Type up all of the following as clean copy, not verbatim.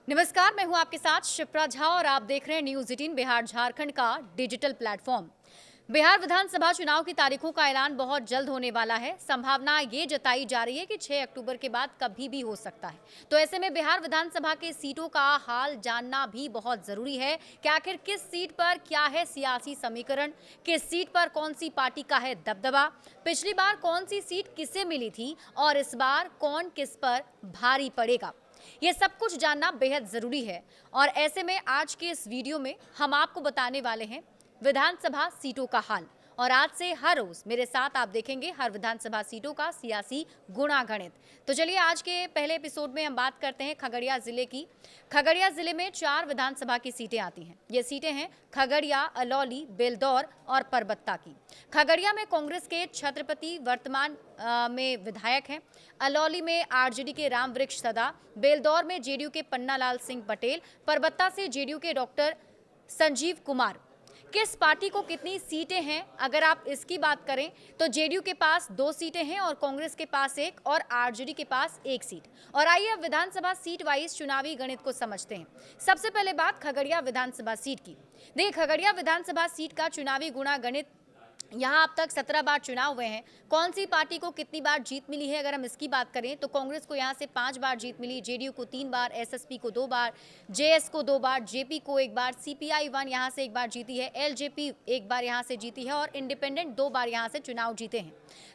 नमस्कार, मैं हूं आपके साथ शिप्रा झा और आप देख रहे हैं न्यूज 18 बिहार झारखंड का डिजिटल प्लेटफॉर्म। बिहार विधानसभा चुनाव की तारीखों का ऐलान बहुत जल्द होने वाला है। संभावना ये जताई जा रही है कि 6 अक्टूबर के बाद कभी भी हो सकता है। तो ऐसे में बिहार विधानसभा के सीटों का हाल जानना भी बहुत जरूरी है कि आखिर किस सीट पर क्या है सियासी समीकरण, किस सीट पर कौन सी पार्टी का है दबदबा, पिछली बार कौन सी सीट किसे मिली थी और इस बार कौन किस पर भारी पड़ेगा। ये सब कुछ जानना बेहद जरूरी है और ऐसे में आज के इस वीडियो में हम आपको बताने वाले हैं विधानसभा सीटों का हाल। और आज से हर रोज मेरे साथ आप देखेंगे हर विधानसभा सीटों का सियासी गुणागणित। तो चलिए आज के पहले एपिसोड में हम बात करते हैं खगड़िया जिले की। खगड़िया जिले में 4 विधानसभा की सीटें आती हैं। ये सीटें हैं खगड़िया, अलौली, बेलदौर और परबत्ता की। खगड़िया में कांग्रेस के छत्रपति वर्तमान में विधायक हैं। अलौली में आरजेडी के रामवृक्ष सदा, बेलदौर में जेडीयू के पन्नालाल सिंह पटेल, परबत्ता से जेडीयू के डॉक्टर संजीव कुमार। किस पार्टी को कितनी सीटें हैं अगर आप इसकी बात करें तो जेडीयू के पास 2 सीटें हैं और कांग्रेस के पास 1 और आरजेडी के पास 1 सीट। और आइए अब विधानसभा सीट वाइज चुनावी गणित को समझते हैं। सबसे पहले बात खगड़िया विधानसभा सीट की। देखिए खगड़िया विधानसभा सीट का चुनावी गुणा गणित, यहाँ अब तक 17 बार चुनाव हुए हैं। कौन सी पार्टी को कितनी बार जीत मिली है अगर हम इसकी बात करें तो कांग्रेस को यहाँ से 5 बार जीत मिली, जेडीयू को 3 बार, एसएसपी को 2 बार, जेएस को 2 बार, जेपी को 1 बार, सीपीआई 1 यहाँ से 1 बार जीती है, एलजेपी 1 बार यहाँ से जीती है और इंडिपेंडेंट 2 बार यहाँ से चुनाव जीते हैं।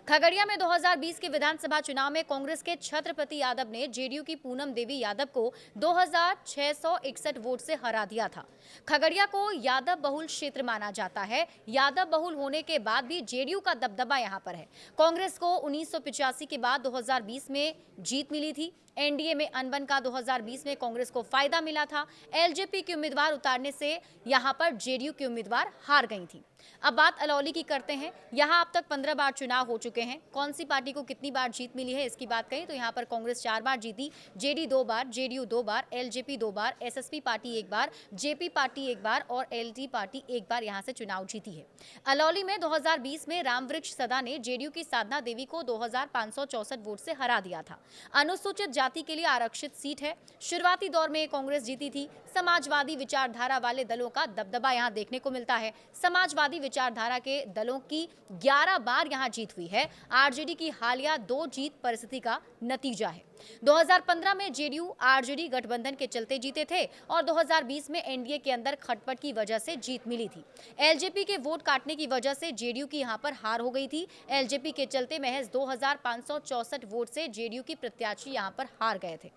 खगड़िया में 2020 के विधानसभा चुनाव में कांग्रेस के छत्रपति यादव ने जेडीयू की पूनम देवी यादव को 2661 वोट से हरा दिया था। खगड़िया को यादव बहुल क्षेत्र माना जाता है। यादव बहुल होने के बाद भी जेडीयू का दबदबा यहां पर है। कांग्रेस को 1985 के बाद 2020 में जीत मिली थी। एनडीए में अनबन का 2020 में कांग्रेस को फायदा मिला था। एलजेपी के उम्मीदवार उतारने से यहां पर जेडीयू के उम्मीदवार हार गई थी। अब बात अलौली की करते हैं। यहां अब तक 15 बार चुनाव हो चुके हैं। कौन सी पार्टी को कितनी बार जीत मिली है इसकी बात करें तो यहां पर कांग्रेस 4 बार जीती, जेडी 2 बार, जेडीयू 2 बार, एलजेपी 2 बार, एसएसपी पार्टी 1 बार, जेपी पार्टी 1 बार और एलटी पार्टी 1 बार यहां से चुनाव जीती है। अलौली में 2020 में रामवृक्ष सदा ने जेडीयू की साधना देवी को 2564 वोट से हरा दिया था। अनुसूचित जाति के लिए आरक्षित सीट है। शुरुआती दौर में कांग्रेस जीती थी। समाजवादी विचारधारा वाले दलों का दबदबा यहां देखने को मिलता है। समाजवादी विचारधारा के दलों की 11 बार यहां जीत हुई है। आरजेडी की हालिया 2 जीत परिस्थिति का नतीजा है। 2015 में जेडीयू आरजेडी गठबंधन के चलते जीते थे और 2020 में एनडीए के अंदर खटपट की वजह से जीत मिली थी। एलजेपी के वोट काटने की वजह से जेडीयू की यहां पर हार हो गई थी। एलजेपी के चलते महज 2564 वोट से जेडीयू की प्रत्याशी यहां पर हार गए थे।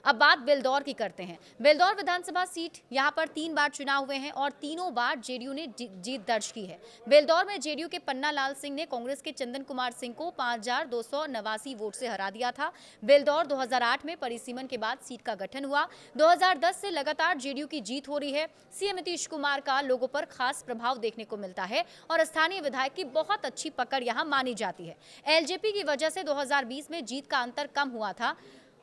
अब बात बेलदौर की करते हैं। बेलदौर विधानसभा सीट यहां पर 3 बार चुनाव हुए हैं और तीनों बार जेडीयू ने जीत दर्ज की है। बेलदौर में जेडीयू के पन्नालाल सिंह ने कांग्रेस के चंदन कुमार सिंह को 5289 वोट से हरा दिया था। बेलदौर 2008 में परिसीमन के बाद सीट का गठन हुआ। 2010 से लगातार जेडीयू की जीत हो रही है। सीएम नीतीश कुमार का लोगों पर खास प्रभाव देखने को मिलता है और स्थानीय विधायक की बहुत अच्छी पकड़ यहां मानी जाती है। एलजेपी की वजह से 2020 में जीत का अंतर कम हुआ था।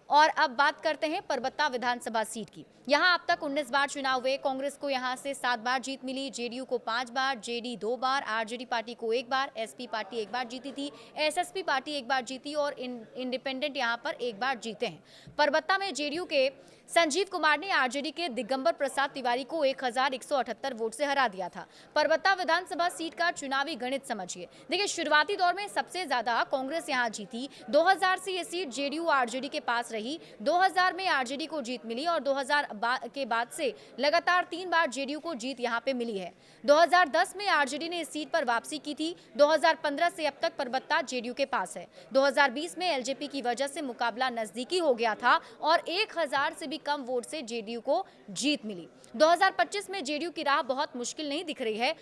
और अब बात करते हैं परबत्ता विधानसभा सीट की। यहां अब तक 19 बार चुनाव हुए। कांग्रेस को यहां से 7 बार जीत मिली, जेडीयू को 5 बार, जेडी 2 बार, आरजेडी पार्टी को 1 बार, एसपी पार्टी 1 बार जीती थी, एसएसपी पार्टी 1 बार जीती और इंडिपेंडेंट यहां पर 1 बार जीते हैं। परबत्ता में जेडीयू के संजीव कुमार ने आरजेडी के दिगंबर प्रसाद तिवारी को 1178 वोट से हरा दिया था। परबत्ता विधानसभा सीट का चुनावी गणित समझिए। देखिए शुरुआती दौर में सबसे ज्यादा कांग्रेस यहां जीती। 2000 से ये सीट जेडीयू आरजेडी के पास रही। 2000 में आरजेडी को जीत मिली और 2000 के बाद से लगातार 3 बार जेडीयू को जीत यहां पे मिली है। 2010 में आरजेडी ने इस सीट पर वापसी की थी। 2015 से अब तक परबत्ता जेडीयू के पास है। 2020 में एलजेपी की वजह से मुकाबला नजदीकी हो गया था और 1000 से भी कम वोट से जेडीयू को जीत मिली। 2025 में जेडीयू की राह बहुत मुश्किल नहीं दिख रही है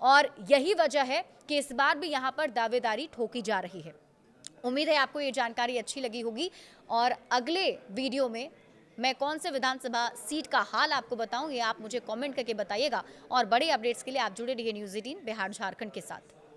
और यही वजह है कि इस बार भी यहां पर दावेदारी ठोकी जा रही है। उम्मीद है आपको ये जानकारी अच्छी लगी होगी और अगले वीडियो में मैं कौन से विधानसभा सीट का हाल आपको बताऊं ये आप मुझे कमेंट करके बताइएगा और बड़े अपडेट्स के लिए आप जुड़े रहिए न्यूज़ 18 बिहार झारखंड के साथ।